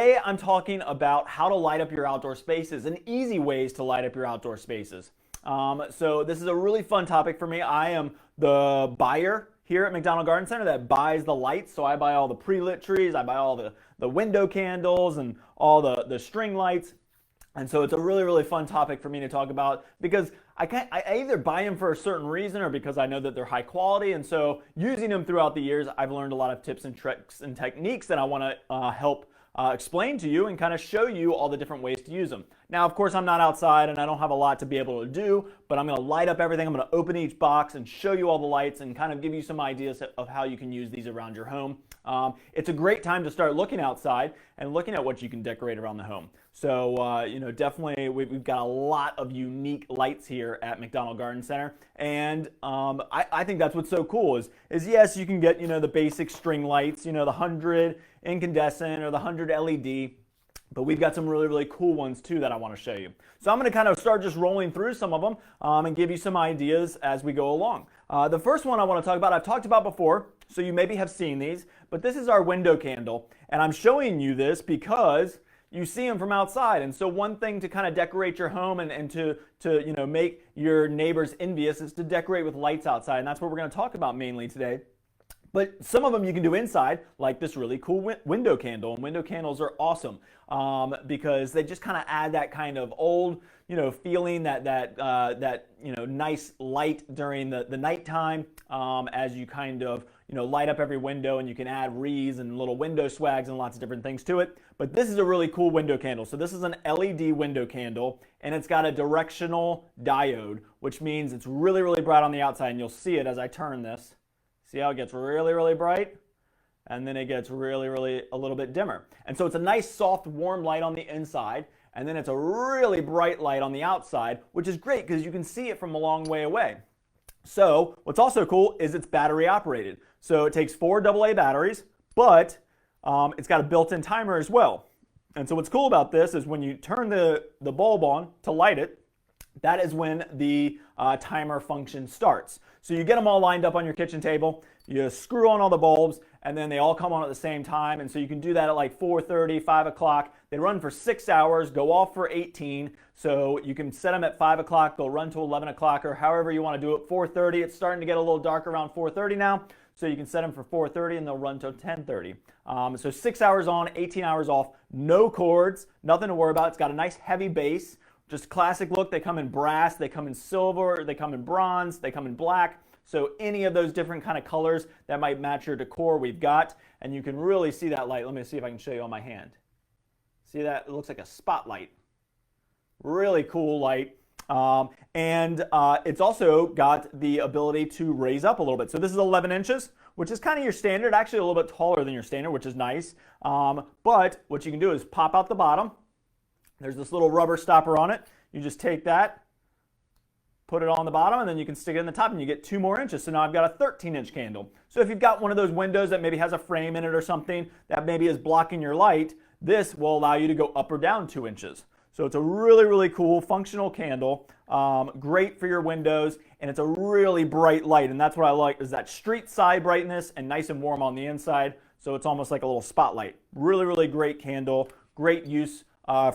today I'm talking about how to light up your outdoor spaces and easy ways to light up your outdoor spaces. So this is a really fun topic for me. I am the buyer here at McDonald Garden Center that buys the lights. So I buy all the pre-lit trees, I buy all the window candles and all the string lights. And so it's a really, really fun topic for me to talk about because I either buy them for a certain reason or because I know that they're high quality. And so using them throughout the years, I've learned a lot of tips and tricks and techniques that I want to help explain to you and kind of show you all the different ways to use them. Now, of course, I'm not outside and I don't have a lot to be able to do, but I'm going to light up everything. I'm going to open each box and show you all the lights and kind of give you some ideas of how you can use these around your home. It's a great time to start looking outside and looking at what you can decorate around the home. So, definitely we've got a lot of unique lights here at McDonald Garden Center. And I think that's what's so cool is yes, you can get, the basic string lights, the 100 incandescent or the 100 LED. But we've got some really, really cool ones too that I want to show you. So I'm going to kind of start just rolling through some of them and give you some ideas as we go along. The first one I want to talk about, I've talked about before, so you maybe have seen these, but this is our window candle. And I'm showing you this because you see them from outside. And so one thing to kind of decorate your home and to make your neighbors envious is to decorate with lights outside. And that's what we're going to talk about mainly today. But some of them you can do inside, like this really cool window candle. And window candles are awesome because they just kind of add that kind of old, feeling, that nice light during the nighttime as you kind of, light up every window, and you can add wreaths and little window swags and lots of different things to it. But this is a really cool window candle. So this is an LED window candle, and it's got a directional diode, which means it's really, really bright on the outside, and you'll see it as I turn this. See how it gets really, really bright? And then it gets really, really a little bit dimmer. And so it's a nice, soft, warm light on the inside, and then it's a really bright light on the outside, which is great because you can see it from a long way away. So what's also cool is it's battery operated. So it takes 4 AA batteries, but it's got a built-in timer as well. And so what's cool about this is when you turn the bulb on to light it, that is when the timer function starts. So you get them all lined up on your kitchen table, you screw on all the bulbs, and then they all come on at the same time. And so you can do that at like 4:30, 5 o'clock. They run for 6 hours, go off for 18. So you can set them at 5 o'clock, they'll run to 11 o'clock, or however you want to do it. 4:30, it's starting to get a little dark around 4:30 now. So you can set them for 4:30 and they'll run till 10:30. So 6 hours on, 18 hours off, no cords, nothing to worry about. It's got a nice heavy base. Just classic look. They come in brass, they come in silver, they come in bronze, they come in black. So any of those different kind of colors that might match your decor we've got. And you can really see that light. Let me see if I can show you on my hand. See that? It looks like a spotlight. Really cool light. It's also got the ability to raise up a little bit. So this is 11 inches, which is kind of your standard, actually a little bit taller than your standard, which is nice. But what you can do is pop out the bottom. There's this little rubber stopper on it. You just take that, put it on the bottom, and then you can stick it in the top and you get 2 more inches. So now I've got a 13-inch candle. So if you've got one of those windows that maybe has a frame in it or something that maybe is blocking your light, this will allow you to go up or down 2 inches. So it's a really, really cool functional candle, great for your windows, and it's a really bright light. And that's what I like, is that street side brightness and nice and warm on the inside. So it's almost like a little spotlight. Really, really great candle, great use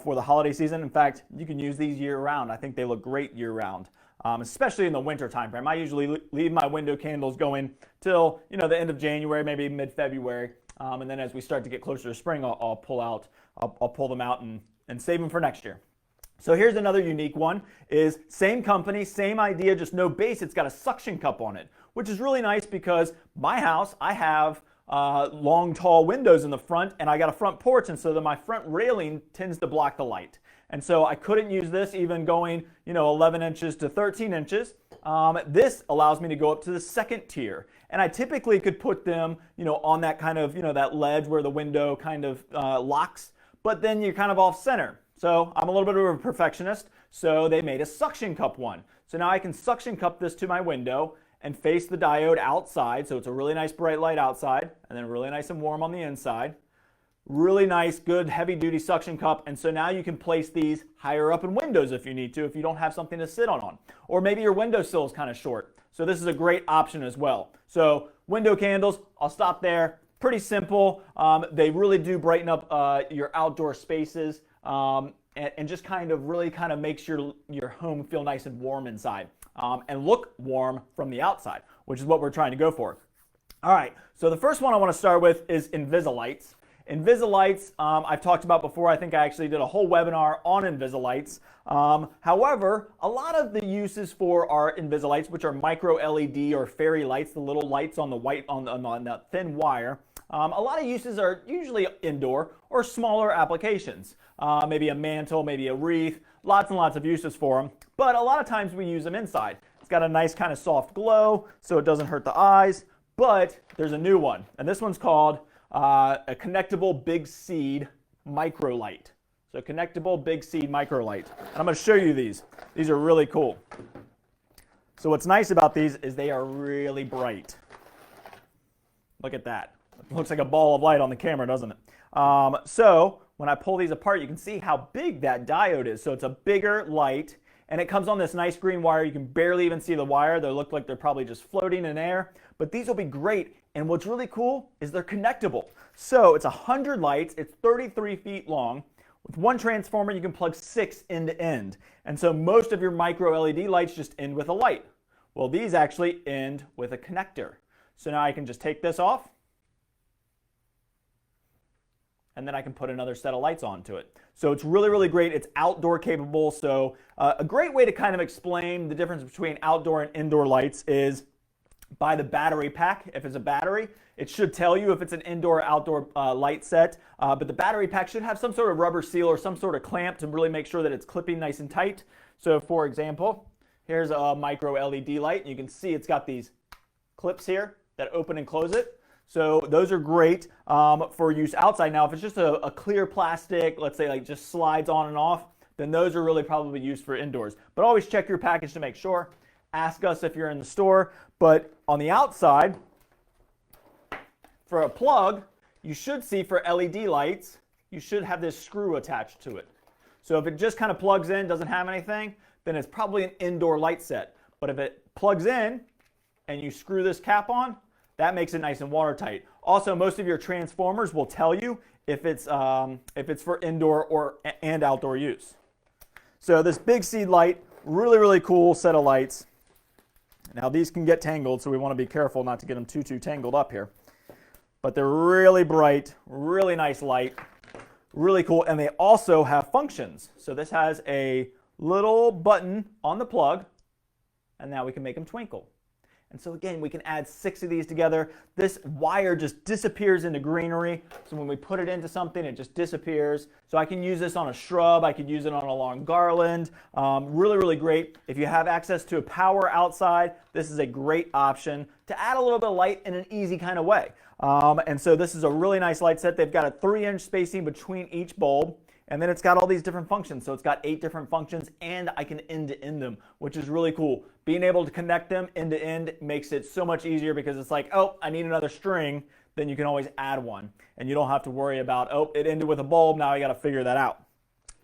for the holiday season. In fact, you can use these year round. I think they look great year round, especially in the winter time frame. I usually leave my window candles going till the end of January, maybe mid-February, and then as we start to get closer to spring, I'll pull them out and save them for next year. So here's another unique one. Is same company, same idea, just no base. It's got a suction cup on it, which is really nice because my house, I have long, tall windows in the front, and I got a front porch, and so my front railing tends to block the light. And so I couldn't use this even going, 11 inches to 13 inches. This allows me to go up to the second tier. And I typically could put them, on that kind of, that ledge where the window kind of locks, but then you're kind of off center. So I'm a little bit of a perfectionist, so they made a suction cup one. So now I can suction cup this to my window and face the diode outside, so it's a really nice bright light outside, and then really nice and warm on the inside. Really nice, good, heavy-duty suction cup, and so now you can place these higher up in windows if you need to, if you don't have something to sit on. Or maybe your windowsill is kind of short, so this is a great option as well. So window candles, I'll stop there. pretty simple. They really do brighten up your outdoor spaces and just kind of really kind of makes your home feel nice and warm inside and look warm from the outside, which is what we're trying to go for. All right, so the first one I want to start with is Invisilites. Invisilites, I've talked about before. I think I actually did a whole webinar on Invisilites. However, a lot of the uses for our Invisilites, which are micro LED or fairy lights, the little lights on the the thin wire, a lot of uses are usually indoor or smaller applications. Maybe a mantle, maybe a wreath, lots and lots of uses for them. But a lot of times we use them inside. It's got a nice kind of soft glow, so it doesn't hurt the eyes. But there's a new one, and this one's called a Connectable Big Seed Micro Light. So Connectable Big Seed Micro Light. And I'm going to show you these. These are really cool. So what's nice about these is they are really bright. Look at that. It looks like a ball of light on the camera, doesn't it? So when I pull these apart, you can see how big that diode is. So it's a bigger light, and it comes on this nice green wire. You can barely even see the wire. They look like they're probably just floating in air. But these will be great. And what's really cool is they're connectable. So it's 100 lights. It's 33 feet long. With one transformer, you can plug 6 end to end. And so most of your micro LED lights just end with a light. Well, these actually end with a connector. So now I can just take this off, and then I can put another set of lights onto it. So it's really, really great. It's outdoor capable. So a great way to kind of explain the difference between outdoor and indoor lights is by the battery pack. If it's a battery, it should tell you if it's an indoor or outdoor light set. But the battery pack should have some sort of rubber seal or some sort of clamp to really make sure that it's clipping nice and tight. So for example, here's a micro LED light. You can see it's got these clips here that open and close it. So those are great for use outside. Now, if it's just a clear plastic, let's say like just slides on and off, then those are really probably used for indoors. But always check your package to make sure. Ask us if you're in the store. But on the outside, for a plug, you should see for LED lights, you should have this screw attached to it. So if it just kind of plugs in, doesn't have anything, then it's probably an indoor light set. But if it plugs in and you screw this cap on, that makes it nice and watertight. Also, most of your transformers will tell you if it's for indoor and outdoor use. So this big seed light, really, really cool set of lights. Now these can get tangled, so we want to be careful not to get them too tangled up here. But they're really bright, really nice light, really cool, and they also have functions. So this has a little button on the plug, and now we can make them twinkle. And so again, we can add 6 of these together. This wire just disappears into greenery. So when we put it into something, it just disappears. So I can use this on a shrub. I could use it on a lawn garland. Really, really great. If you have access to a power outside, this is a great option to add a little bit of light in an easy kind of way. And so this is a really nice light set. They've got a 3-inch spacing between each bulb. And then it's got all these different functions. So it's got 8 different functions, and I can end-to-end them, which is really cool. Being able to connect them end-to-end makes it so much easier because it's like, oh, I need another string. Then you can always add one. And you don't have to worry about, oh, it ended with a bulb. Now I got to figure that out.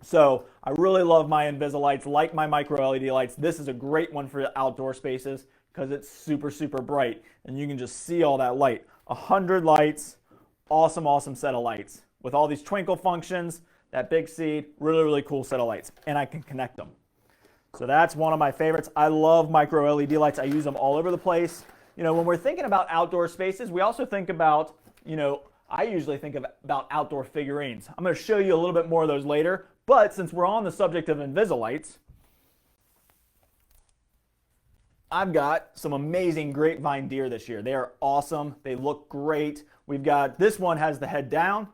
So I really love my Invisilites, like my micro LED lights. This is a great one for outdoor spaces because it's super, super bright. And you can just see all that light. 100 lights, awesome, awesome set of lights. With all these twinkle functions, that big seed, really, really cool set of lights. And I can connect them. So that's one of my favorites. I love micro LED lights. I use them all over the place. You know, when we're thinking about outdoor spaces, we also think about, you know, I usually think about outdoor figurines. I'm going to show you a little bit more of those later. But since we're on the subject of Invisilites, I've got some amazing Grapevine Deer this year. They are awesome. They look great. We've got, this one has the head down.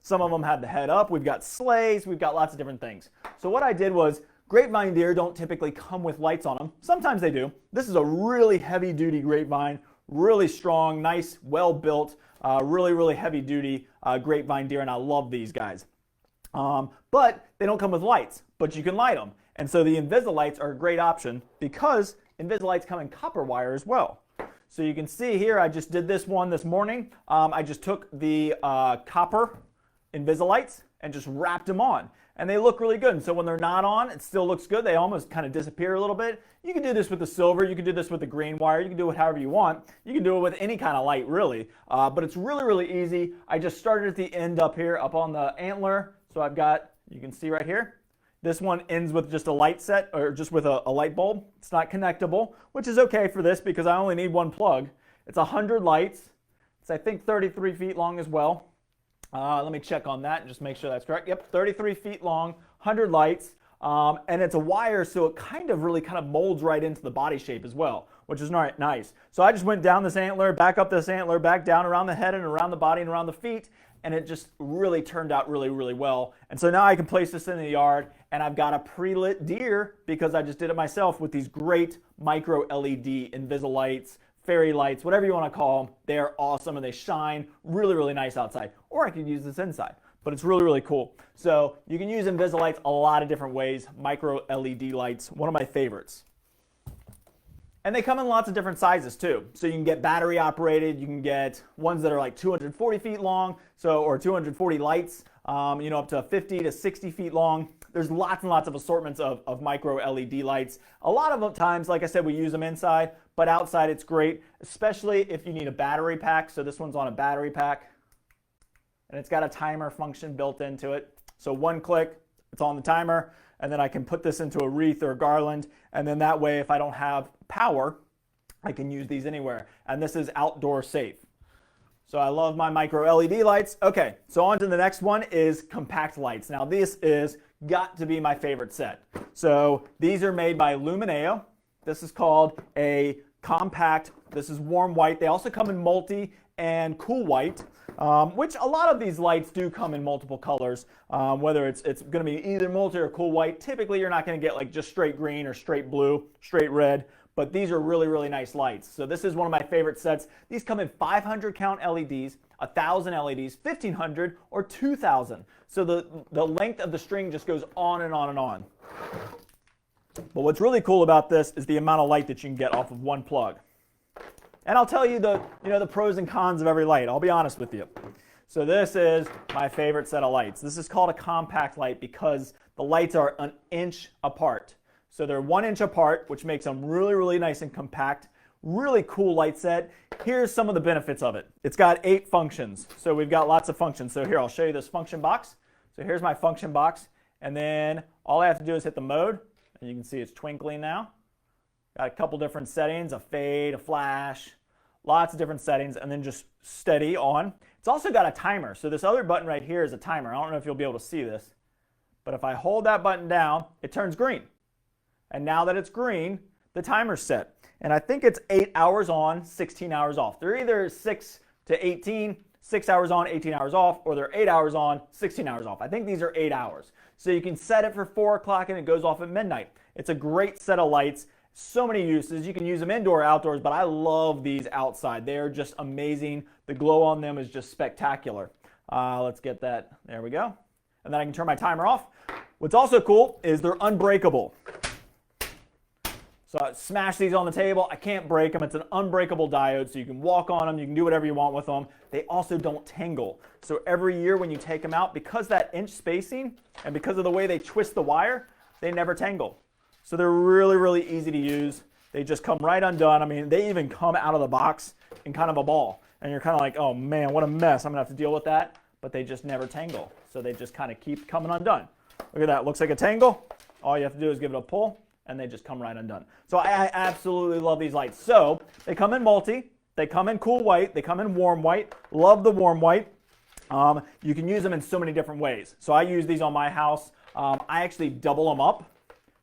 Some of them have the head up. We've got sleighs. We've got lots of different things. So what I did was, Grapevine Deer don't typically come with lights on them. Sometimes they do. This is a really heavy-duty grapevine, really strong, nice, well-built, really, really heavy-duty Grapevine Deer, and I love these guys. But they don't come with lights, but you can light them. And so the Invisilites are a great option because Invisilites come in copper wire as well. So you can see here, I just did this one this morning. I just took the copper Invisilites and just wrapped them on. and they look really good. And so when they're not on, it still looks good. They almost kind of disappear a little bit. You can do this with the silver. You can do this with the green wire. You can do it however you want. You can do it with any kind of light, really. But it's really, really easy. I just started at the end up here, up on the antler. So I've got, you can see right here, this one ends with just a light set, or just with a light bulb. It's not connectable, which is okay for this because I only need one plug. It's 100 lights. It's, I think, 33 feet long as well. Let me check on that and just make sure that's correct. Yep, 33 feet long, 100 lights. And it's a wire, so it kind of molds right into the body shape as well, which is nice. So I just went down this antler, back up this antler, back down around the head and around the body and around the feet, and it just really turned out really, really well. And so now I can place this in the yard, and I've got a pre-lit deer because I just did it myself with these great micro LED Invisilites, fairy lights, whatever you want to call them. They are awesome and they shine really, really nice outside. Or I could use this inside, but it's really, really cool. So you can use Invisilites a lot of different ways. Micro LED lights, one of my favorites. And they come in lots of different sizes too. So you can get battery operated, you can get ones that are like 240 feet long, or 240 lights, up to 50 to 60 feet long. There's lots and lots of assortments of micro LED lights. A lot of the times, like I said, we use them inside, but outside it's great, especially if you need a battery pack. So this one's on a battery pack, and it's got a timer function built into it. So one click, it's on the timer, and then I can put this into a wreath or a garland, and then that way, if I don't have power, I can use these anywhere. And this is outdoor safe. So I love my micro LED lights. Okay, so on to the next one is compact lights. Now this is got to be my favorite set. So these are made by Lumineo. This is called a compact. This is warm white. They also come in multi and cool white, which a lot of these lights do come in multiple colors, whether it's going to be either multi or cool white. Typically, you're not going to get like just straight green or straight blue, straight red, but these are really, really nice lights. So this is one of my favorite sets. These come in 500 count LEDs, 1,000 LEDs, 1,500, or 2,000. So the length of the string just goes on and on and on. But what's really cool about this is the amount of light that you can get off of one plug. And I'll tell you the pros and cons of every light. I'll be honest with you. So this is my favorite set of lights. This is called a compact light because the lights are an inch apart. So they're 1 inch apart, which makes them really, really nice and compact. Really cool light set. Here's some of the benefits of it. It's got 8 functions. So we've got lots of functions. So here, I'll show you this function box. So here's my function box. And then all I have to do is hit the mode. And you can see it's twinkling now. Got a couple different settings, a fade, a flash, lots of different settings, and then just steady on. It's also got a timer. So this other button right here is a timer. I don't know if you'll be able to see this, but if I hold that button down, it turns green. And now that it's green, the timer's set. And I think it's 8 hours on, 16 hours off. They're either 6 to 18, 6 hours on, 18 hours off, or they're 8 hours on, 16 hours off. I think these are 8 hours. So you can set it for 4 o'clock and it goes off at midnight. It's a great set of lights. So many uses. You can use them indoor or outdoors, but I love these outside. They are just amazing. The glow on them is just spectacular. Let's get that. There we go. And then I can turn my timer off. What's also cool is they're unbreakable. So I smash these on the table. I can't break them. It's an unbreakable diode, so you can walk on them. You can do whatever you want with them. They also don't tangle. So every year when you take them out, because that inch spacing and because of the way they twist the wire, they never tangle. So they're really, really easy to use. They just come right undone. I mean, they even come out of the box in kind of a ball. And you're kind of like, oh man, what a mess. I'm going to have to deal with that. But they just never tangle. So they just kind of keep coming undone. Look at that. Looks like a tangle. All you have to do is give it a pull, and they just come right undone. So I absolutely love these lights. So they come in multi. They come in cool white. They come in warm white. Love the warm white. You can use them in so many different ways. So I use these on my house. I actually double them up.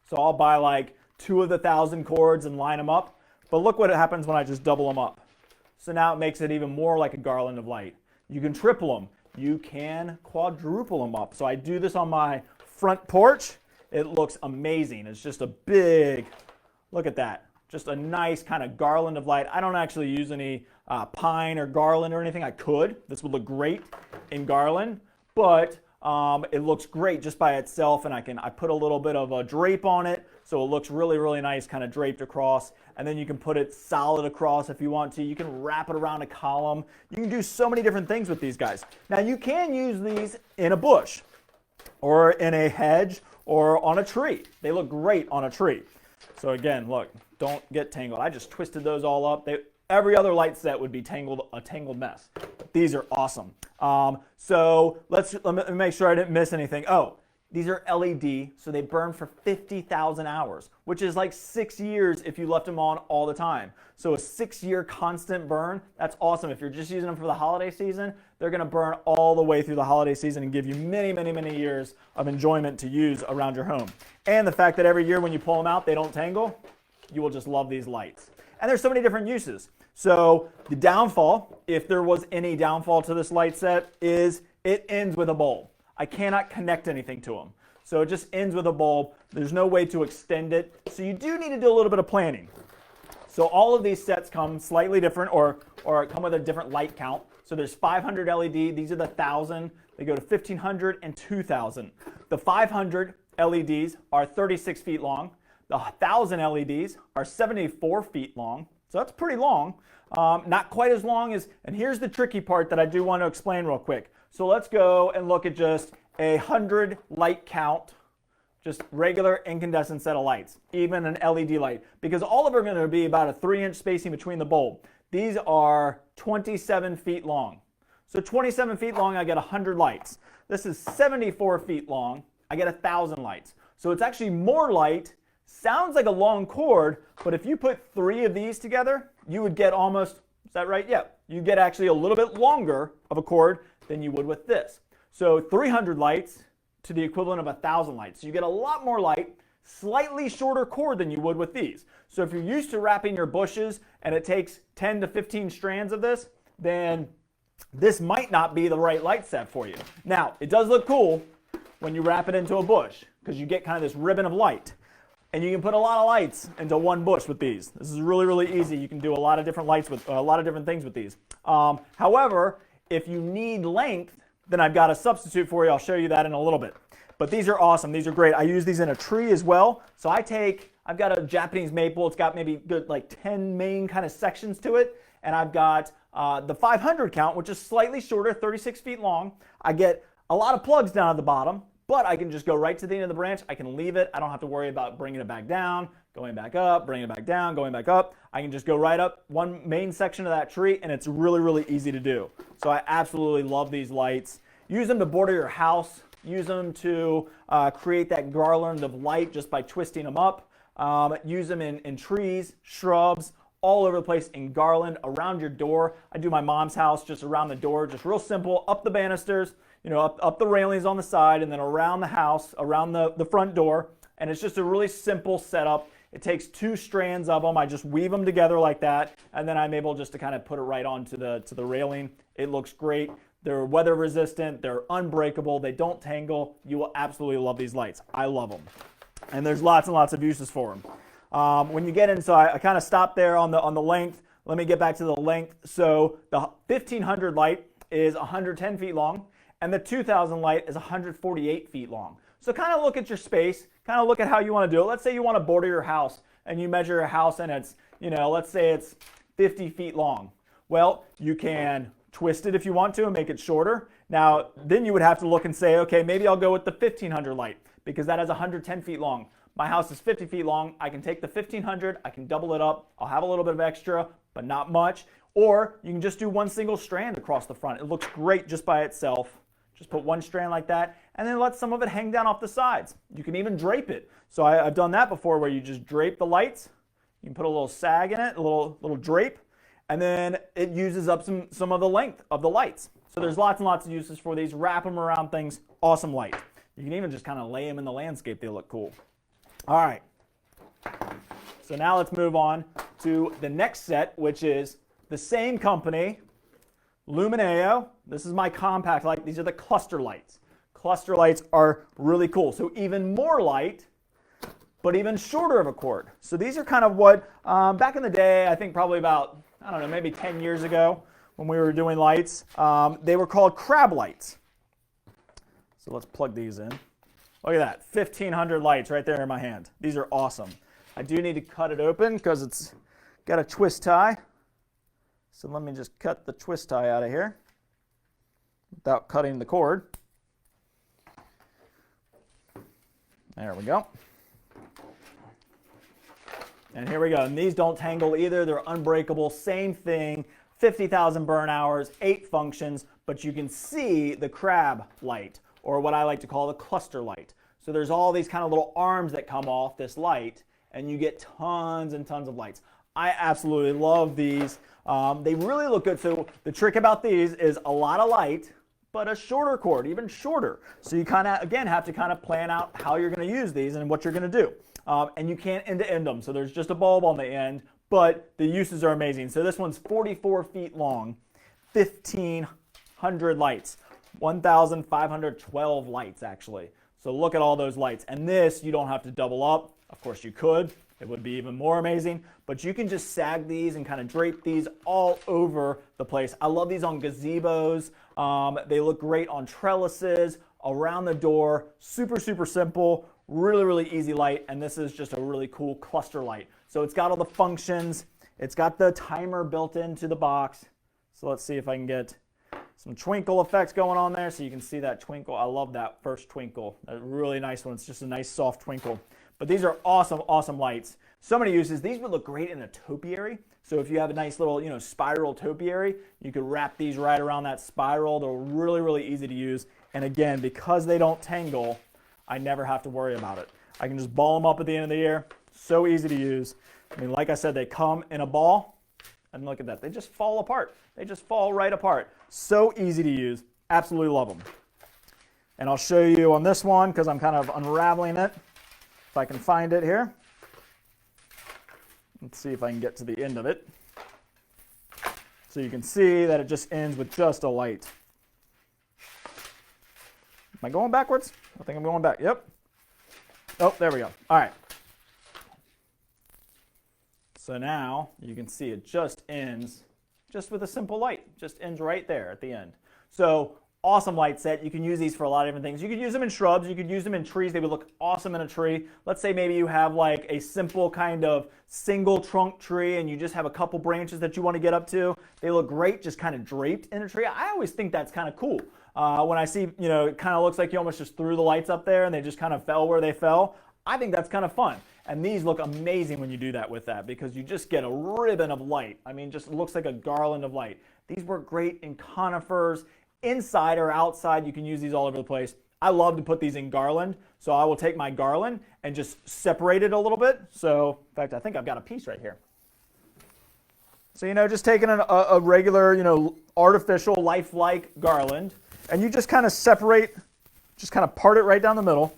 So I'll buy like 2 of the 1,000 cords and line them up. But look what happens when I just double them up. So now it makes it even more like a garland of light. You can triple them. You can quadruple them up. So I do this on my front porch. It looks amazing. It's just a big, look at that. Just a nice kind of garland of light. I don't actually use any pine or garland or anything. I could. This would look great in garland, but it looks great just by itself, and I put a little bit of a drape on it, so it looks really, really nice, kind of draped across, and then you can put it solid across if you want to. You can wrap it around a column. You can do so many different things with these guys. Now, you can use these in a bush. or in a hedge or on a tree. They look great on a tree. So again, look, don't get tangled. I just twisted those all up. Every other light set would be a tangled mess. But these are awesome. So let me make sure I didn't miss anything. Oh, these are LED, so they burn for 50,000 hours, which is like 6 years if you left them on all the time. So a 6-year constant burn, that's awesome. If you're just using them for the holiday season, they're gonna burn all the way through the holiday season and give you many, many, many years of enjoyment to use around your home. And the fact that every year when you pull them out, they don't tangle, you will just love these lights. And there's so many different uses. So the downfall, if there was any downfall to this light set, is it ends with a bulb. I cannot connect anything to them. So it just ends with a bulb. There's no way to extend it. So you do need to do a little bit of planning. So all of these sets come slightly different or come with a different light count. So there's 500 LED. These are the 1,000. They go to 1,500 and 2,000. The 500 LEDs are 36 feet long. The 1,000 LEDs are 74 feet long. So that's pretty long. Not quite as long as, and here's the tricky part that I do want to explain real quick. So let's go and look at just 100 light count, just regular incandescent set of lights, even an LED light, because all of them are going to be about a 3-inch spacing between the bulb. These are 27 feet long. So 27 feet long, I get 100 lights. This is 74 feet long, I get 1,000 lights. So it's actually more light. Sounds like a long cord, but if you put 3 of these together, you would get almost, is that right? Yeah, you get actually a little bit longer of a cord than you would with this. So 300 lights to the equivalent of 1,000 lights. So you get a lot more light, slightly shorter cord than you would with these. So if you're used to wrapping your bushes and it takes 10 to 15 strands of this, then this might not be the right light set for you. Now, it does look cool when you wrap it into a bush because you get kind of this ribbon of light. And you can put a lot of lights into one bush with these. This is really, really easy. You can do a lot of different lights with a lot of different things with these. However, if you need length, then I've got a substitute for you. I'll show you that in a little bit. But these are awesome. These are great. I use these in a tree as well. So I've got a Japanese maple. It's got maybe good like 10 main kind of sections to it. And I've got the 500 count, which is slightly shorter, 36 feet long. I get a lot of plugs down at the bottom, but I can just go right to the end of the branch. I can leave it. I don't have to worry about bringing it back down, going back up, bringing it back down, going back up. I can just go right up one main section of that tree, and it's really, really easy to do. So I absolutely love these lights. Use them to border your house. Use them to create that garland of light just by twisting them up. Use them in trees, shrubs, all over the place, in garland around your door. I do my mom's house just around the door, just real simple, up the banisters, you know, up the railings on the side, and then around the house, around the front door. And it's just a really simple setup. It takes 2 strands of them. I just weave them together like that, and then I'm able just to kind of put it right onto the railing. It looks great. They're weather resistant. They're unbreakable. They don't tangle. You will absolutely love these lights. I love them. And there's lots and lots of uses for them. When you get in, so I kind of stopped there on the length. Let me get back to the length. So the 1500 light is 110 feet long, and the 2000 light is 148 feet long. So kind of look at your space, kind of look at how you want to do it. Let's say you want to border your house and you measure a house and it's, you know, let's say it's 50 feet long. Well, you can twist it if you want to and make it shorter. Now, then you would have to look and say, okay, maybe I'll go with the 1500 light because that is 110 feet long. My house is 50 feet long. I can take the 1500, I can double it up. I'll have a little bit of extra, but not much. Or you can just do one single strand across the front. It looks great just by itself. Just put one strand like that, and then let some of it hang down off the sides. You can even drape it. So I've done that before where you just drape the lights. You can put a little sag in it, a little drape, and then it uses up some of the length of the lights. So there's lots and lots of uses for these. Wrap them around things. Awesome light. You can even just kind of lay them in the landscape. They look cool. All right. So now let's move on to the next set, which is the same company, Lumineo. This is my compact light. These are the cluster lights. Cluster lights are really cool. So even more light, but even shorter of a cord. So these are kind of what, back in the day, I think probably about, I don't know, maybe 10 years ago when we were doing lights, they were called crab lights. So let's plug these in. Look at that, 1500 lights right there in my hand. These are awesome. I do need to cut it open because it's got a twist tie. So let me just cut the twist tie out of here without cutting the cord. There we go. And here we go. And these don't tangle either. They're unbreakable. Same thing. 50,000 burn hours, 8 functions, but you can see the crab light, or what I like to call the cluster light. So there's all these kind of little arms that come off this light, and you get tons and tons of lights. I absolutely love these. They really look good. So the trick about these is a lot of light, but a shorter cord, even shorter. So you kind of, again, have to kind of plan out how you're going to use these and what you're going to do. And you can't end-to-end them. So there's just a bulb on the end, but the uses are amazing. So this one's 44 feet long, 1,500 lights, 1,512 lights actually. So look at all those lights. And this, you don't have to double up. Of course you could. It would be even more amazing. But you can just sag these and kind of drape these all over the place. I love these on gazebos. They look great on trellises, around the door. Super, super simple. Really, really easy light. And this is just a really cool cluster light. So it's got all the functions. It's got the timer built into the box. So let's see if I can get some twinkle effects going on there so you can see that twinkle. I love that first twinkle. A really nice one. It's just a nice soft twinkle. But these are awesome, awesome lights. So many uses. These would look great in a topiary. So if you have a nice little, spiral topiary, you could wrap these right around that spiral. They're really, really easy to use. And again, because they don't tangle, I never have to worry about it. I can just ball them up at the end of the year. So easy to use. I mean, like I said, they come in a ball, and look at that. They just fall apart. They just fall right apart. So easy to use. Absolutely love them. And I'll show you on this one, because I'm kind of unraveling it, if I can find it here. Let's see if I can get to the end of it. So you can see that it just ends with just a light. Am I going backwards? I think I'm going back. Yep. Oh, there we go. All right. So now you can see it just ends just with a simple light. Just ends right there at the end. So awesome light set. You can use these for a lot of different things. You could use them in shrubs. You could use them in trees. They would look awesome in a tree. Let's say maybe you have like a simple kind of single trunk tree and you just have a couple branches that you want to get up to. They look great just kind of draped in a tree. I always think that's kind of cool. When I see, it kind of looks like you almost just threw the lights up there and they just kind of fell where they fell. I think that's kind of fun. And these look amazing when you do that with that because you just get a ribbon of light. I mean, just looks like a garland of light. These work great in conifers, inside or outside. You can use these all over the place. I love to put these in garland. So I will take my garland and just separate it a little bit. So, in fact, I think I've got a piece right here. So, just taking a regular, artificial, lifelike garland, and you just kind of separate, just kind of part it right down the middle.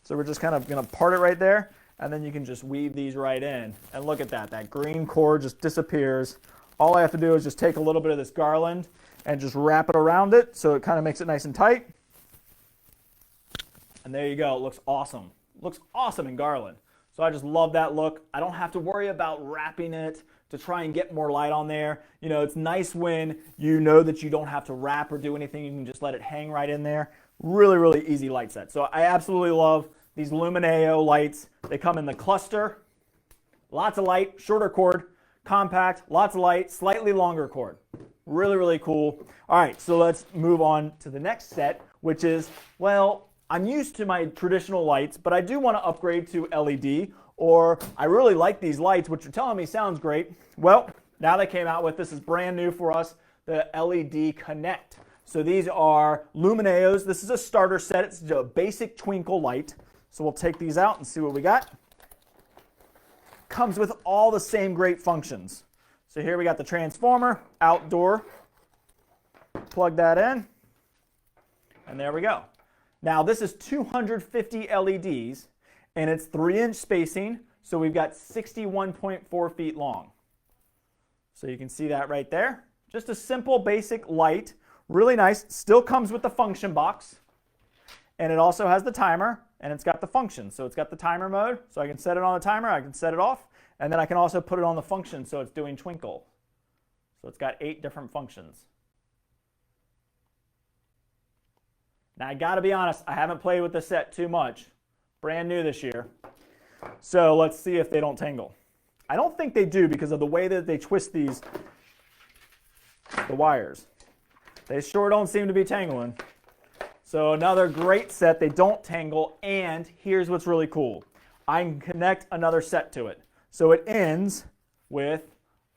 So we're just kind of going to part it right there, and then you can just weave these right in. And look at that. That green cord just disappears. All I have to do is just take a little bit of this garland and just wrap it around it so it kind of makes it nice and tight. And there you go. It looks awesome. It looks awesome in garland. So I just love that look. I don't have to worry about wrapping it to try and get more light on there. It's nice when you know that you don't have to wrap or do anything. You can just let it hang right in there. Really, really easy light set. So I absolutely love these Lumineo lights. They come in the cluster, lots of light, shorter cord, compact, lots of light, slightly longer cord. Really, really cool. All right, so let's move on to the next set, which is, well, I'm used to my traditional lights, but I do want to upgrade to LED, or I really like these lights, which you're telling me sounds great. Well, now they came out with, this is brand new for us, the LED Connect. So these are Lumineos. This is a starter set. It's a basic twinkle light. So we'll take these out and see what we got. Comes with all the same great functions. So here we got the transformer, outdoor. Plug that in. And there we go. Now this is 250 LEDs and it's 3-inch spacing. So we've got 61.4 feet long. So you can see that right there. Just a simple basic light. Really nice. Still comes with the function box. And it also has the timer, and it's got the function. So it's got the timer mode, so I can set it on the timer, I can set it off, and then I can also put it on the function so it's doing twinkle. So it's got 8 different functions. Now I gotta be honest, I haven't played with this set too much. Brand new this year. So let's see if they don't tangle. I don't think they do because of the way that they twist the wires. They sure don't seem to be tangling. So another great set. They don't tangle, and here's what's really cool. I can connect another set to it. So it ends with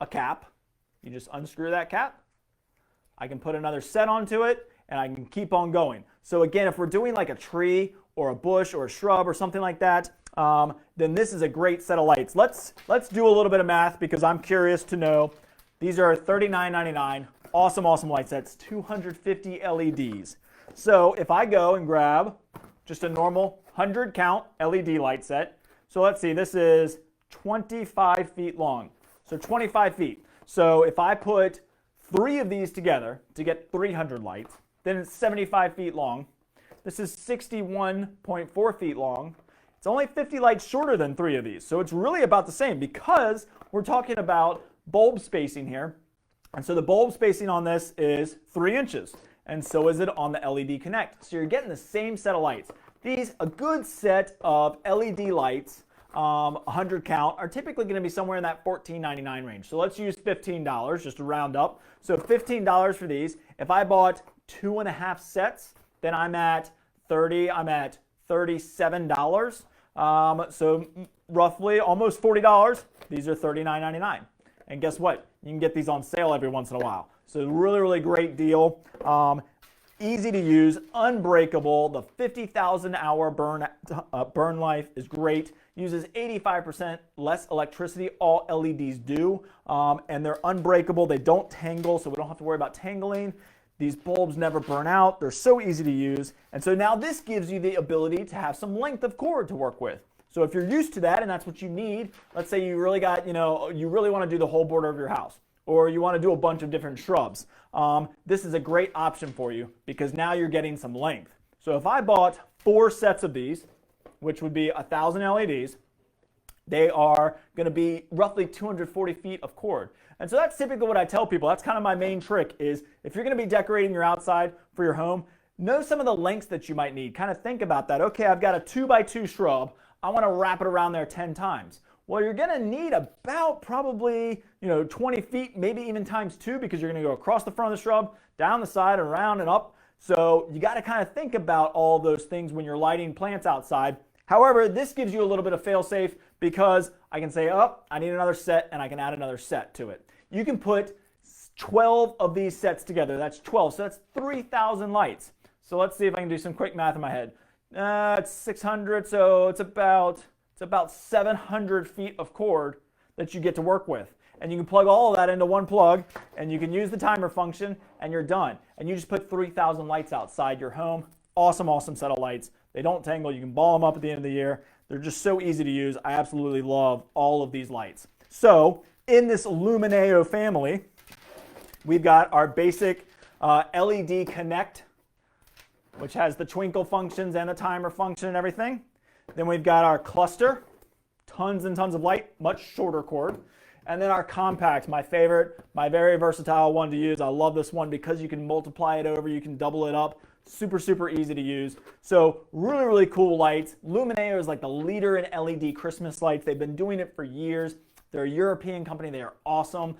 a cap. You just unscrew that cap. I can put another set onto it, and I can keep on going. So again, if we're doing like a tree or a bush or a shrub or something like that, then this is a great set of lights. Let's do a little bit of math because I'm curious to know. These are $39.99. Awesome, awesome light sets. 250 LEDs. So if I go and grab just a normal 100 count LED light set, so let's see, this is 25 feet long. So 25 feet. So if I put 3 of these together to get 300 lights, then it's 75 feet long. This is 61.4 feet long. It's only 50 lights shorter than 3 of these. So it's really about the same because we're talking about bulb spacing here. And so the bulb spacing on this is 3 inches. And so is it on the LED Connect. So you're getting the same set of lights. These, a good set of LED lights, 100 count, are typically going to be somewhere in that $14.99 range. So let's use $15 just to round up. So $15 for these. If I bought 2.5 sets, then I'm at $37. So roughly almost $40. These are $39.99. And guess what? You can get these on sale every once in a while. So really, really great deal. Easy to use, unbreakable. The 50,000 hour burn life is great. Uses 85% less electricity. All LEDs do. And they're unbreakable. They don't tangle, so we don't have to worry about tangling. These bulbs never burn out. They're so easy to use. And so now this gives you the ability to have some length of cord to work with. So if you're used to that and that's what you need, let's say you really got, you really want to do the whole border of your house, or you want to do a bunch of different shrubs. This is a great option for you because now you're getting some length. So if I bought 4 sets of these, which would be 1,000 LEDs, they are going to be roughly 240 feet of cord. And so that's typically what I tell people. That's kind of my main trick is if you're going to be decorating your outside for your home, know some of the lengths that you might need. Kind of think about that. Okay, I've got a 2x2 shrub. I want to wrap it around there 10 times. Well, you're going to need about probably 20 feet, maybe even times 2, because you're going to go across the front of the shrub, down the side, and around and up. So you got to kind of think about all those things when you're lighting plants outside. However, this gives you a little bit of fail-safe because I can say, oh, I need another set, and I can add another set to it. You can put 12 of these sets together. That's 12, so that's 3,000 lights. So let's see if I can do some quick math in my head. It's 600, so it's about 700 feet of cord that you get to work with. And you can plug all of that into one plug, and you can use the timer function, and you're done. And you just put 3,000 lights outside your home. Awesome, awesome set of lights. They don't tangle. You can ball them up at the end of the year. They're just so easy to use. I absolutely love all of these lights. So in this Lumineo family, we've got our basic LED Connect, which has the twinkle functions and the timer function and everything. Then we've got our cluster, tons and tons of light, much shorter cord. And then our compact, my favorite, my very versatile one to use. I love this one because you can multiply it over, you can double it up. Super, super easy to use. So really, really cool lights. Lumineo is like the leader in LED Christmas lights. They've been doing it for years. They're a European company. They are awesome.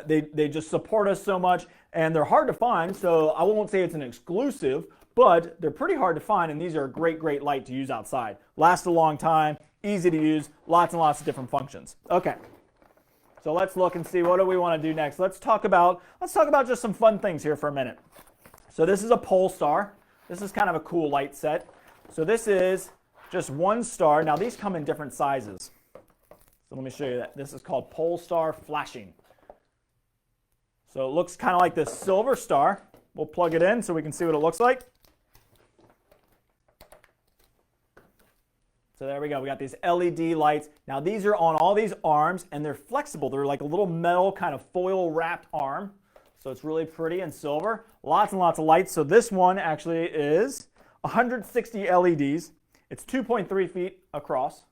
They just support us so much, and they're hard to find. So I won't say it's an exclusive, but they're pretty hard to find, and these are a great, great light to use outside. Last a long time, easy to use, lots and lots of different functions. Okay, so let's look and see what do we want to do next. Let's talk about just some fun things here for a minute. So this is a pole star. This is kind of a cool light set. So this is just one star. Now these come in different sizes. So let me show you that. This is called pole star flashing. So it looks kind of like this silver star. We'll plug it in so we can see what it looks like. So there we go. We got these LED lights. Now these are on all these arms, and they're flexible. They're like a little metal kind of foil wrapped arm. So it's really pretty and silver. Lots and lots of lights. So this one actually is 160 LEDs. It's 2.3 feet across.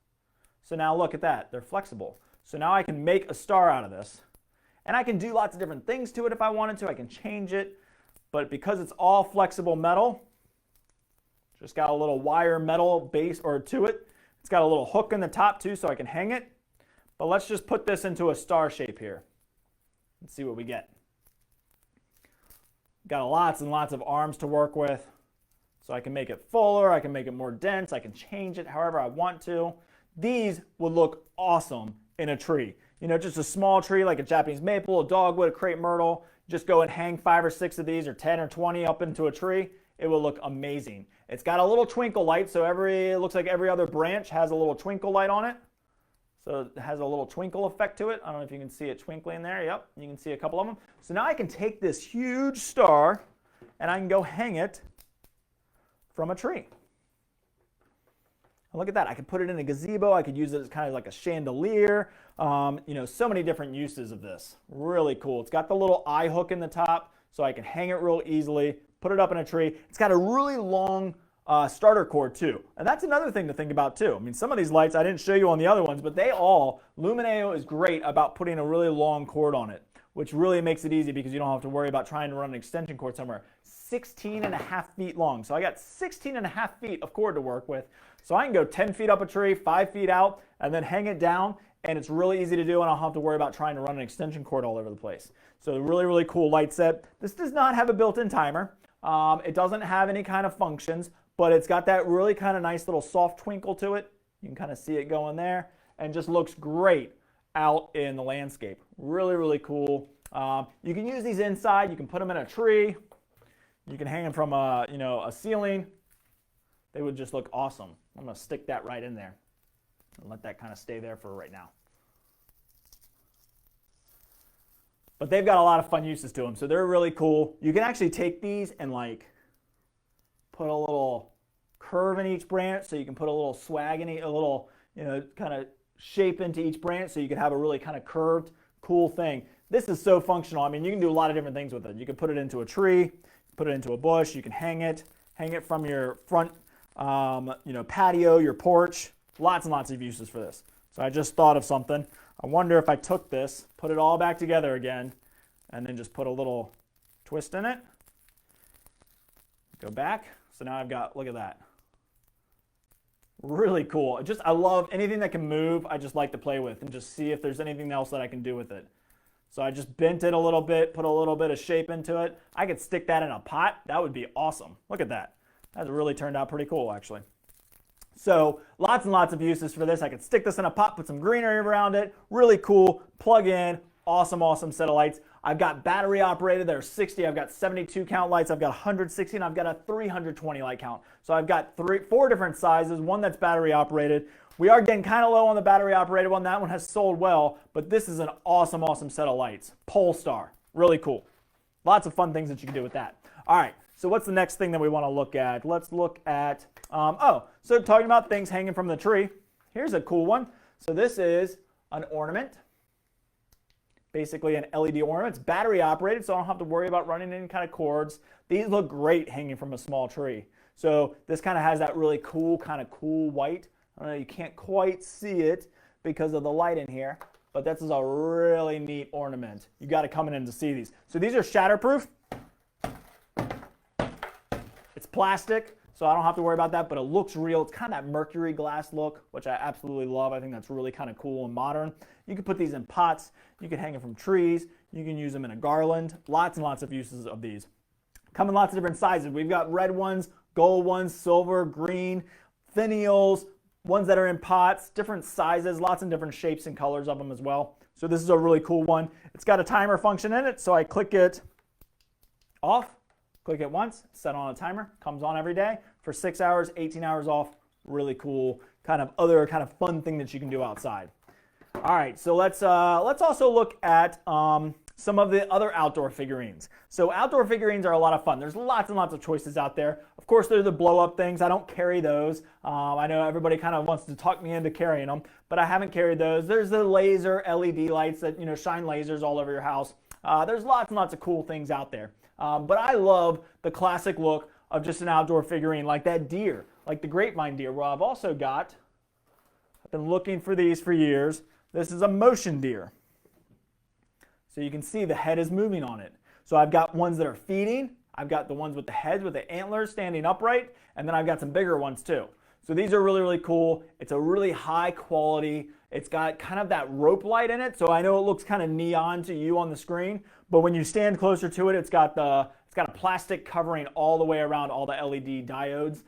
So now look at that. They're flexible. So now I can make a star out of this. And I can do lots of different things to it if I wanted to. I can change it. But because it's all flexible metal, just got a little wire metal base or to it. It's got a little hook in the top too so I can hang it. But let's just put this into a star shape here and see what we get. Got lots and lots of arms to work with. So I can make it fuller, I can make it more dense, I can change it however I want to. These would look awesome in a tree. You know, just a small tree like a Japanese maple, a dogwood, a crepe myrtle. Just go and hang 5 or 6 of these, or 10 or 20 up into a tree. It will look amazing. It's got a little twinkle light, so it looks like every other branch has a little twinkle light on it. So it has a little twinkle effect to it. I don't know if you can see it twinkling there. Yep, you can see a couple of them. So now I can take this huge star and I can go hang it from a tree. And look at that. I could put it in a gazebo. I could use it as kind of like a chandelier. You know, so many different uses of this. Really cool. It's got the little eye hook in the top, so I can hang it real easily, put it up in a tree. It's got a really long starter cord too. And that's another thing to think about too. I mean, some of these lights I didn't show you on the other ones, but Lumineo is great about putting a really long cord on it, which really makes it easy because you don't have to worry about trying to run an extension cord somewhere. 16.5 feet long. So I got 16.5 feet of cord to work with. So I can go 10 feet up a tree, 5 feet out, and then hang it down. And it's really easy to do, and I don't have to worry about trying to run an extension cord all over the place. So really, really cool light set. This does not have a built-in timer. It doesn't have any kind of functions, but it's got that really kind of nice little soft twinkle to it. You can kind of see it going there, and just looks great out in the landscape. Really, really cool. You can use these inside. You can put them in a tree. You can hang them from a ceiling. They would just look awesome. I'm going to stick that right in there and let that kind of stay there for right now. But they've got a lot of fun uses to them, so they're really cool. You can actually take these and like put a little curve in each branch, so you can put a little swag in a little, kind of shape into each branch, so you can have a really kind of curved, cool thing. This is so functional. I mean, you can do a lot of different things with it. You can put it into a tree, put it into a bush. You can hang it from your front, patio, your porch. Lots and lots of uses for this. So I just thought of something. I wonder if I took this, put it all back together again, and then just put a little twist in it. Go back. So now I've got, look at that. Really cool. I love anything that can move. I just like to play with and just see if there's anything else that I can do with it. So I just bent it a little bit, put a little bit of shape into it. I could stick that in a pot. That would be awesome. Look at that. That really turned out pretty cool, actually. So lots and lots of uses for this. I could stick this in a pot, put some greenery around it. Really cool. Plug in. Awesome, awesome set of lights. I've got battery operated. There are 60. I've got 72 count lights. I've got 160, and I've got a 320 light count. So I've got 4 different sizes. One that's battery operated. We are getting kind of low on the battery operated one. That one has sold well, but this is an awesome, awesome set of lights. Polestar. Really cool. Lots of fun things that you can do with that. All right. So what's the next thing that we want to look at? Let's look at, so talking about things hanging from the tree. Here's a cool one. So this is an ornament, basically an LED ornament. It's battery operated, so I don't have to worry about running any kind of cords. These look great hanging from a small tree. So this kind of has that really cool, kind of cool white. I don't know, you can't quite see it because of the light in here, but this is a really neat ornament. You got to come in to see these. So these are shatterproof. It's plastic, so I don't have to worry about that, but it looks real. It's kind of that mercury glass look, which I absolutely love. I think that's really kind of cool and modern. You can put these in pots. You can hang them from trees. You can use them in a garland. Lots and lots of uses of these. Come in lots of different sizes. We've got red ones, gold ones, silver, green, finials, ones that are in pots, different sizes, lots of different shapes and colors of them as well. So this is a really cool one. It's got a timer function in it, so I click it off. Click it once, set on a timer, comes on every day for 6 hours, 18 hours off. Really cool, kind of other kind of fun thing that you can do outside. All right, so let's also look at some of the other outdoor figurines. So outdoor figurines are a lot of fun. There's lots and lots of choices out there. Of course, there's the blow-up things. I don't carry those. I know everybody kind of wants to talk me into carrying them, but I haven't carried those. There's the laser LED lights that shine lasers all over your house. There's lots and lots of cool things out there. But I love the classic look of just an outdoor figurine like that deer, like the Grapevine Deer. Well, I've been looking for these for years. This is a motion deer. So you can see the head is moving on it. So I've got ones that are feeding. I've got the ones with the heads with the antlers standing upright. And then I've got some bigger ones too. So these are really, really cool. It's a really high quality. It's got kind of that rope light in it. So I know it looks kind of neon to you on the screen. But when you stand closer to it, it's got It's got a plastic covering all the way around all the LED diodes.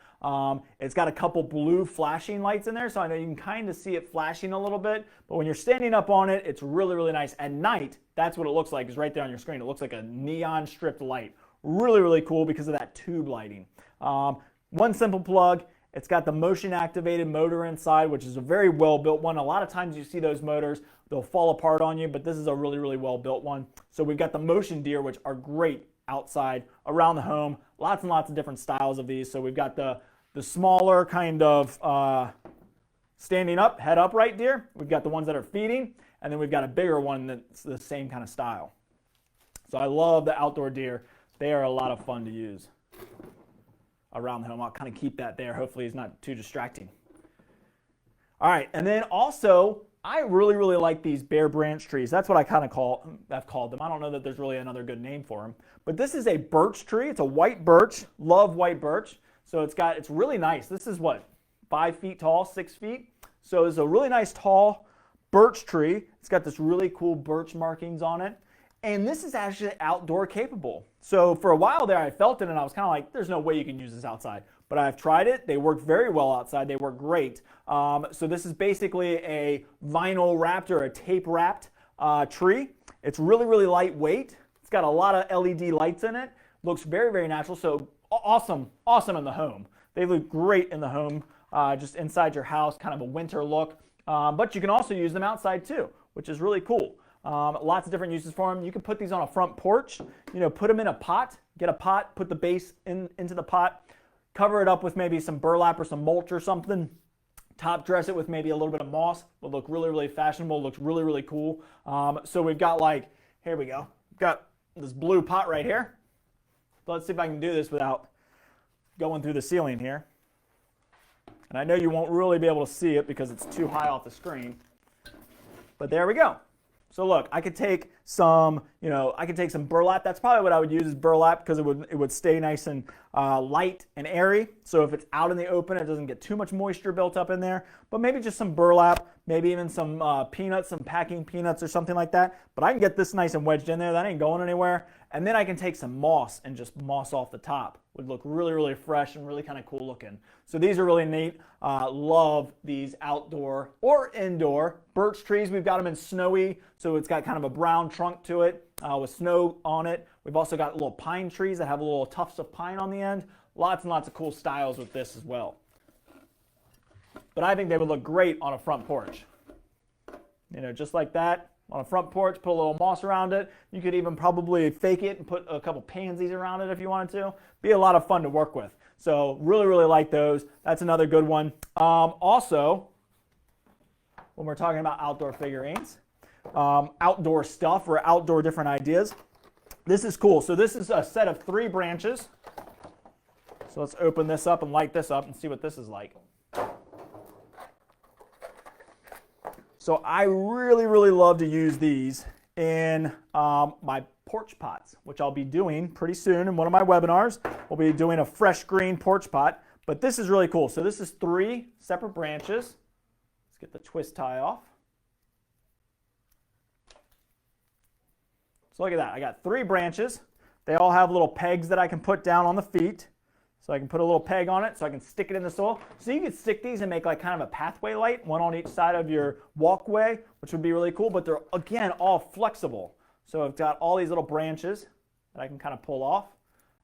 It's got a couple blue flashing lights in there, so I know you can kind of see it flashing a little bit, but when you're standing up on it, it's really, really nice. At night, that's what it looks like, is right there on your screen. It looks like a neon stripped light. Really, really cool because of that tube lighting. One simple plug. It's got the motion activated motor inside, which is a very well built one. A lot of times you see those motors, they'll fall apart on you, but this is a really, really well built one. So we've got the motion deer, which are great outside around the home. Lots and lots of different styles of these. So we've got the smaller kind of standing up, head upright deer. We've got the ones that are feeding, and then we've got a bigger one that's the same kind of style. So I love the outdoor deer. They are a lot of fun to use around the home. I'll kind of keep that there. Hopefully it's not too distracting. All right, and then also, I really, really like these bare branch trees. That's what I've called them. I don't know that there's really another good name for them. But this is a birch tree. It's a white birch. Love white birch. So it's really nice. This is what, 5 feet tall, 6 feet? So it's a really nice tall birch tree. It's got this really cool birch markings on it. And this is actually outdoor capable. So for a while there, I felt it and I was kind of like, there's no way you can use this outside. But I've tried it. They work very well outside. They work great. So this is basically a vinyl wrapped or a tape wrapped tree. It's really, really lightweight. It's got a lot of LED lights in it. Looks very, very natural. So awesome in the home. They look great in the home, just inside your house, kind of a winter look. But you can also use them outside too, which is really cool. Lots of different uses for them. You can put these on a front porch, put them in a pot, get a pot, put the base into the pot, cover it up with maybe some burlap or some mulch or something, top dress it with maybe a little bit of moss. Will look really, really fashionable, looks really, really cool. So we've got here we go. We've got this blue pot right here. So let's see if I can do this without going through the ceiling here. And I know you won't really be able to see it because it's too high off the screen. But there we go. So look, I could take some, some burlap. That's probably what I would use, is burlap, because it would stay nice and light and airy. So if it's out in the open, it doesn't get too much moisture built up in there. But maybe just some burlap, maybe even some peanuts, some packing peanuts or something like that. But I can get this nice and wedged in there. That ain't going anywhere. And then I can take some moss and just moss off the top. Would look really, really fresh and really kind of cool looking. So these are really neat. Love these outdoor or indoor birch trees. We've got them in snowy, so it's got kind of a brown trunk to it with snow on it. We've also got little pine trees that have little tufts of pine on the end. Lots and lots of cool styles with this as well. But I think they would look great on a front porch. Just like that. On a front porch, put a little moss around it. You could even probably fake it and put a couple pansies around it if you wanted to. Be a lot of fun to work with. So really, really like those. That's another good one. Also, when we're talking about outdoor figurines, outdoor stuff or outdoor different ideas, this is cool. So this is a set of 3 branches. So let's open this up and light this up and see what this is like. So I really, really love to use these in my porch pots, which I'll be doing pretty soon in one of my webinars. We'll be doing a fresh green porch pot, but this is really cool. So this is 3 separate branches. Let's get the twist tie off. So look at that. I got 3 branches. They all have little pegs that I can put down on the feet. So I can put a little peg on it so I can stick it in the soil. So you could stick these and make like kind of a pathway light, one on each side of your walkway, which would be really cool, but they're, again, all flexible. So I've got all these little branches that I can kind of pull off.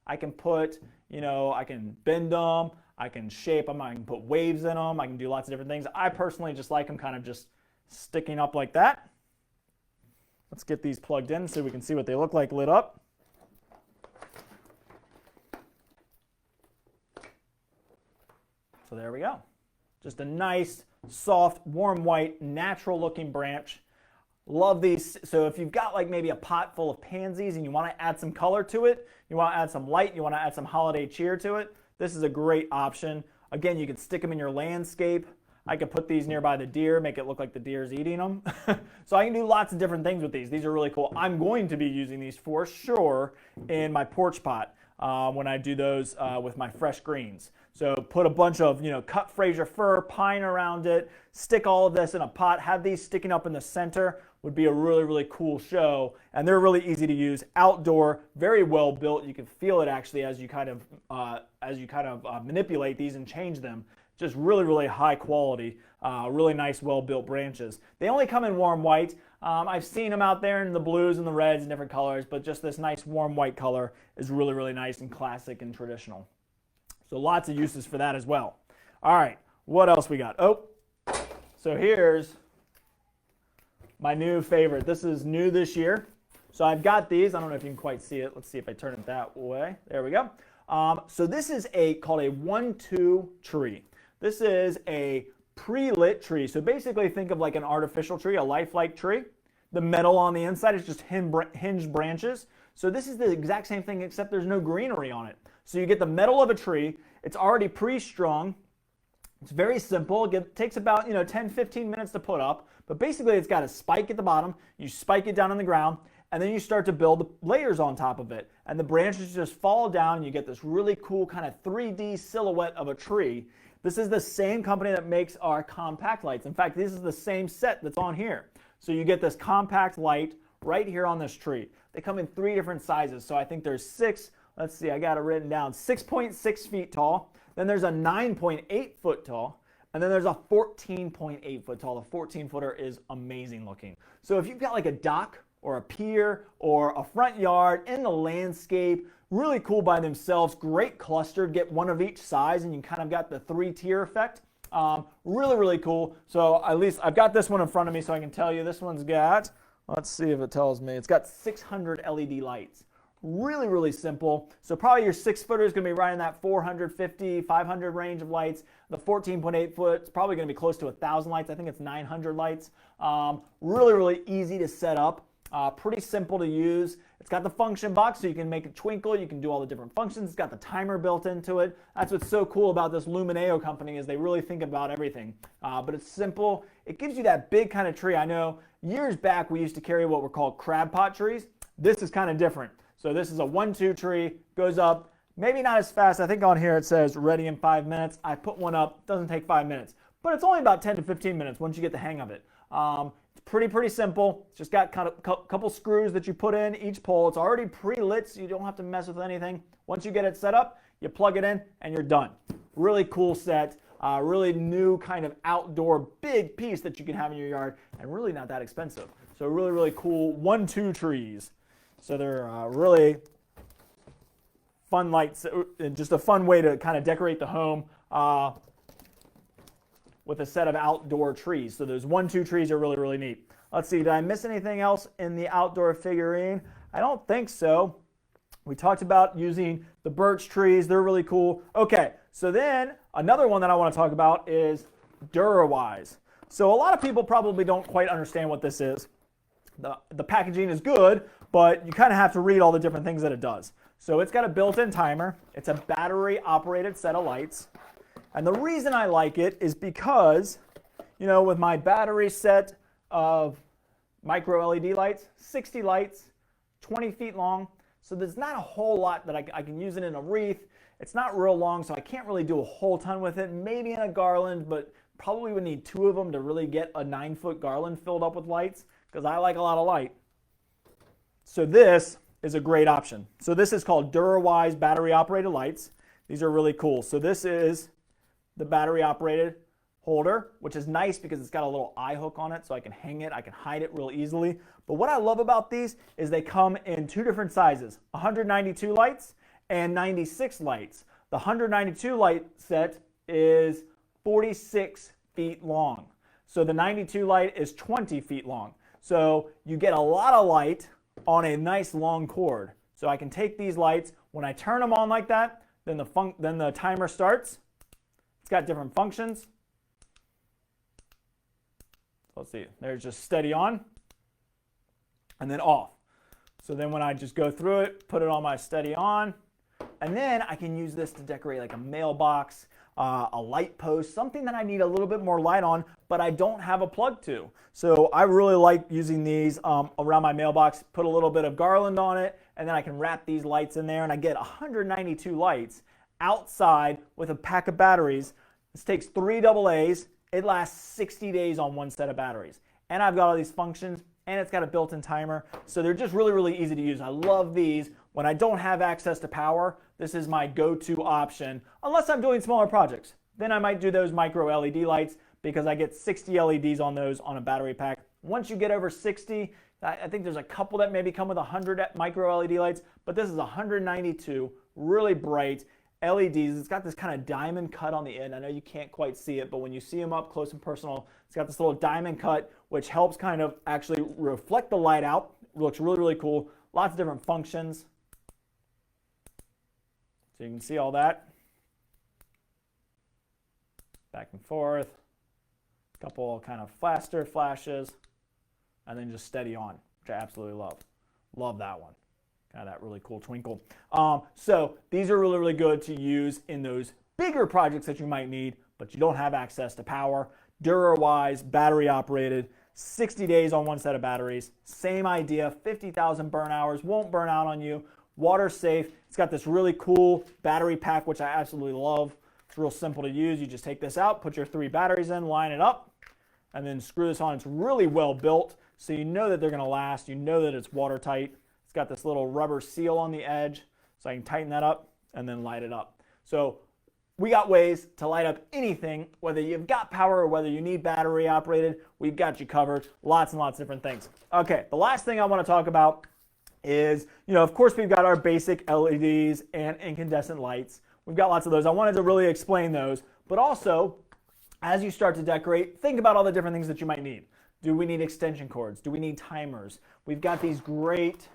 I can put, I can bend them, I can shape them, I can put waves in them, I can do lots of different things. I personally just like them kind of just sticking up like that. Let's get these plugged in so we can see what they look like lit up. So there we go. Just a nice, soft, warm white, natural looking branch. Love these. So if you've got like maybe a pot full of pansies and you want to add some color to it, you want to add some light, you want to add some holiday cheer to it, this is a great option. Again, you could stick them in your landscape. I could put these nearby the deer, make it look like the deer's eating them. So I can do lots of different things with these. These are really cool. I'm going to be using these for sure in my porch pot. when I do those with my fresh greens. So put a bunch of, cut Fraser fir, pine around it, stick all of this in a pot, have these sticking up in the center. Would be a really, really cool show. And they're really easy to use, outdoor, very well built. You can feel it actually as you kind of manipulate these and change them. Just really, really high quality, really nice, well-built branches. They only come in warm white. I've seen them out there in the blues and the reds and different colors, but just this nice warm white color is really, really nice and classic and traditional. So lots of uses for that as well. All right, what else we got? Oh, so here's my new favorite. This is new this year. So I've got these. I don't know if you can quite see it. Let's see if I turn it that way. There we go. So this is called a 1-2 tree. This is a pre-lit tree. So basically think of like an artificial tree, a lifelike tree. The metal on the inside is just hinged branches. So this is the exact same thing except there's no greenery on it. So you get the metal of a tree. It's already pre-strung. It's very simple. It takes about 10-15 minutes to put up. But basically it's got a spike at the bottom. You spike it down on the ground. And then you start to build the layers on top of it. And the branches just fall down and you get this really cool kind of 3D silhouette of a tree. This is the same company that makes our compact lights. In fact, this is the same set that's on here. So you get this compact light right here on this tree. They come in 3 different sizes. So I think there's 6, let's see, I got it written down, 6.6 feet tall. Then there's a 9.8 foot tall. And then there's a 14.8 foot tall. The 14 footer is amazing looking. So if you've got like a dock or a pier or a front yard in the landscape, really cool by themselves, great clustered, get one of each size and you kind of got the 3-tier effect. Really, really cool. So at least I've got this one in front of me so I can tell you this one's got, let's see if it tells me, it's got 600 LED lights. Really, really simple. So probably your 6-footer is going to be right in that 450, 500 range of lights. The 14.8 foot is probably going to be close to 1,000 lights. I think it's 900 lights. Really, really easy to set up. Pretty simple to use. It's got the function box so you can make it twinkle. You can do all the different functions. It's got the timer built into it. That's what's so cool about this Lumineo company is they really think about everything. But it's simple. It gives you that big kind of tree. I know years back we used to carry what were called crab pot trees. This is kind of different. So this is a 1-2 tree, goes up, maybe not as fast. I think on here it says ready in 5 minutes. I put one up, doesn't take 5 minutes, but it's only about 10 to 15 minutes once you get the hang of it. It's pretty simple. It's just got kind of a couple screws that you put in each pole. It's already pre-lit, so you don't have to mess with anything. Once you get it set up, you plug it in and you're done. Really cool set. Really new kind of outdoor big piece that you can have in your yard and really not that expensive. So really, really cool 1-2 trees. So they're really fun lights, just a fun way to kind of decorate the home with a set of outdoor trees. So those 1-2 trees are really, really neat. Let's see, did I miss anything else in the outdoor figurine? I don't think so. We talked about using the birch trees. They're really cool. Okay, so then another one that I want to talk about is Dura. So a lot of people probably don't quite understand what this is. The packaging is good, but you kind of have to read all the different things that it does. So it's got a built-in timer. It's a battery-operated set of lights. And the reason I like it is because, with my battery set of micro LED lights, 60 lights, 20 feet long. So there's not a whole lot that I can use it in a wreath. It's not real long, so I can't really do a whole ton with it. Maybe in a garland, but probably would need 2 of them to really get a 9-foot garland filled up with lights, because I like a lot of light. So this is a great option. So this is called Dura battery operated lights. These are really cool. So this is the battery operated holder, which is nice because it's got a little eye hook on it so I can hang it, I can hide it real easily. But what I love about these is they come in 2 different sizes, 192 lights and 96 lights. The 192 light set is 46 feet long. So the 92 light is 20 feet long. So you get a lot of light on a nice long cord. So I can take these lights, when I turn them on like that, then the timer starts. It's got different functions. Let's see, there's just steady on and then off. So then when I just go through it, put it on my steady on, and then I can use this to decorate like a mailbox, a light post, something that I need a little bit more light on, but I don't have a plug to. So I really like using these around my mailbox, put a little bit of garland on it, and then I can wrap these lights in there, and I get 192 lights outside with a pack of batteries. This takes 3 AA's. It lasts 60 days on one set of batteries. And I've got all these functions, and it's got a built-in timer, so they're just really, really easy to use. I love these. When I don't have access to power, this is my go-to option, unless I'm doing smaller projects. Then I might do those micro LED lights because I get 60 LEDs on those on a battery pack. Once you get over 60, I think there's a couple that maybe come with 100 micro LED lights, but this is 192, really bright LEDs. It's got this kind of diamond cut on the end. I know you can't quite see it, but when you see them up close and personal, it's got this little diamond cut, which helps kind of actually reflect the light out. It looks really, really cool. Lots of different functions. So you can see all that. Back and forth. A couple kind of faster flashes. And then just steady on, which I absolutely love. Love that one. Kind of that really cool twinkle. So these are really, really good to use in those bigger projects that you might need, but you don't have access to power. Dura-wise, battery operated, 60 days on one set of batteries. Same idea, 50,000 burn hours, won't burn out on you. Water safe. It's got this really cool battery pack, which I absolutely love. It's real simple to use. You just take this out, put your 3 batteries in, line it up, and then screw this on. It's really well built, so you know that they're going to last. You know that it's watertight. It's got this little rubber seal on the edge, so I can tighten that up and then light it up. So we got ways to light up anything, whether you've got power or whether you need battery operated. We've got you covered. Lots and lots of different things. Okay, the last thing I want to talk about is, of course we've got our basic LEDs and incandescent lights. We've got lots of those. I wanted to really explain those, but also as you start to decorate, think about all the different things that you might need. Do we need extension cords? Do we need timers? We've got these great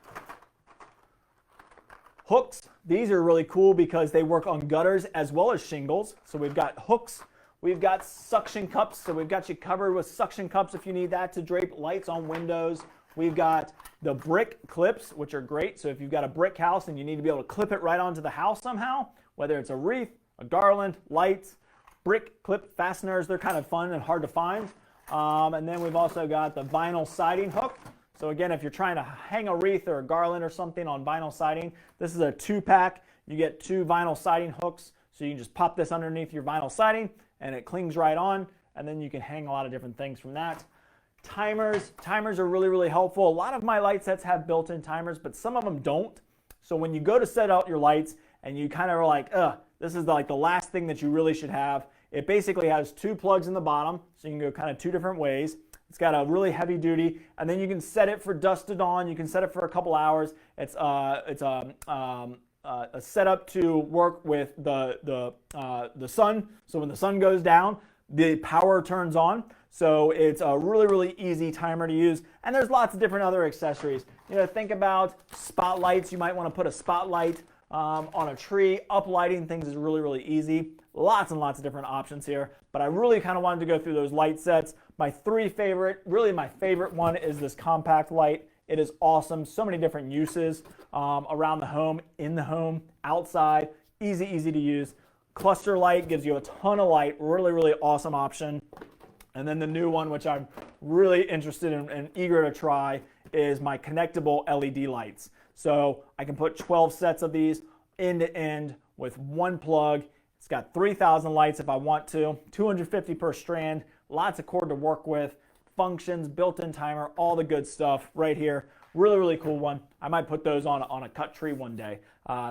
hooks. These are really cool because they work on gutters as well as shingles. So we've got hooks. We've got suction cups. So we've got you covered with suction cups if you need that to drape lights on windows. We've got the brick clips, which are great. So if you've got a brick house and you need to be able to clip it right onto the house somehow, whether it's a wreath, a garland, lights, brick clip fasteners, they're kind of fun and hard to find. And then we've also got the vinyl siding hook. So again, if you're trying to hang a wreath or a garland or something on vinyl siding, this is a 2-pack. You get 2 vinyl siding hooks, so you can just pop this underneath your vinyl siding and it clings right on, and then you can hang a lot of different things from that. Timers are really, really helpful. A lot of my light sets have built-in timers, but some of them don't. So when you go to set out your lights and you kind of are like, this is like the last thing that you really should have, it basically has 2 plugs in the bottom, so you can go kind of 2 different ways. It's got a really heavy duty, and then you can set it for dusk to dawn. You can set it for a couple hours. It's a setup to work with the sun. So when the sun goes down, the power turns on. So it's a really, really easy timer to use. And there's lots of different other accessories. Think about spotlights. You might want to put a spotlight on a tree. Uplighting things is really, really easy. Lots and lots of different options here. But I really kind of wanted to go through those light sets. My 3 favorite, really my favorite one is this compact light. It is awesome. So many different uses around the home, in the home, outside. Easy to use. Cluster light gives you a ton of light. Really, really awesome option. And then the new one, which I'm really interested in and eager to try, is my connectable LED lights. So I can put 12 sets of these end to end with 1 plug. It's got 3,000 lights if I want to, 250 per strand, lots of cord to work with, functions, built-in timer, all the good stuff right here. Really, really cool one. I might put those on a cut tree one day.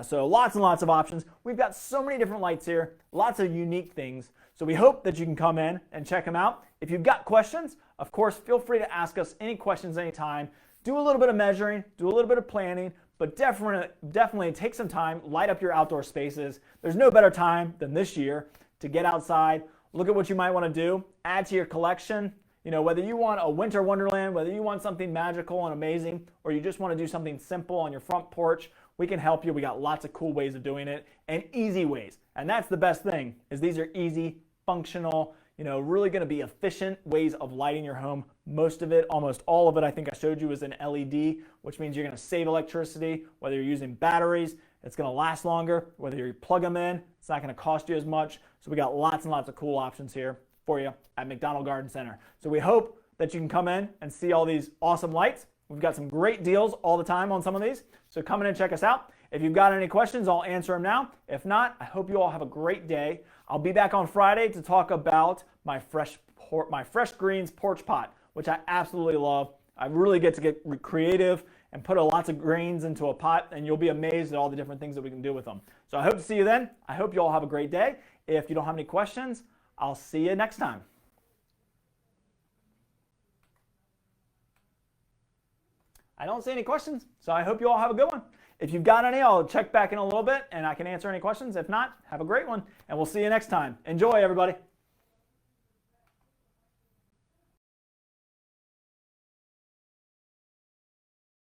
So lots and lots of options. We've got so many different lights here, lots of unique things. So we hope that you can come in and check them out. If you've got questions, of course, feel free to ask us any questions anytime. Do a little bit of measuring, do a little bit of planning, but definitely take some time, light up your outdoor spaces. There's no better time than this year to get outside, look at what you might want to do, add to your collection. Whether you want a winter wonderland, whether you want something magical and amazing, or you just want to do something simple on your front porch, we can help you. We got lots of cool ways of doing it and easy ways. And that's the best thing, is these are easy, functional, really going to be efficient ways of lighting your home. Most of it, almost all of it, I think I showed you is an LED, which means you're going to save electricity. Whether you're using batteries, it's going to last longer. Whether you plug them in, it's not going to cost you as much. So we got lots and lots of cool options here for you at McDonald Garden Center. So we hope that you can come in and see all these awesome lights. We've got some great deals all the time on some of these, so come in and check us out. If you've got any questions, I'll answer them now. If not, I hope you all have a great day. I'll be back on Friday to talk about my fresh greens porch pot, which I absolutely love. I really get to get creative and put lots of greens into a pot, and you'll be amazed at all the different things that we can do with them. So I hope to see you then. I hope you all have a great day. If you don't have any questions, I'll see you next time. I don't see any questions, so I hope you all have a good one. If you've got any, I'll check back in a little bit and I can answer any questions. If not, have a great one, and we'll see you next time. Enjoy, everybody.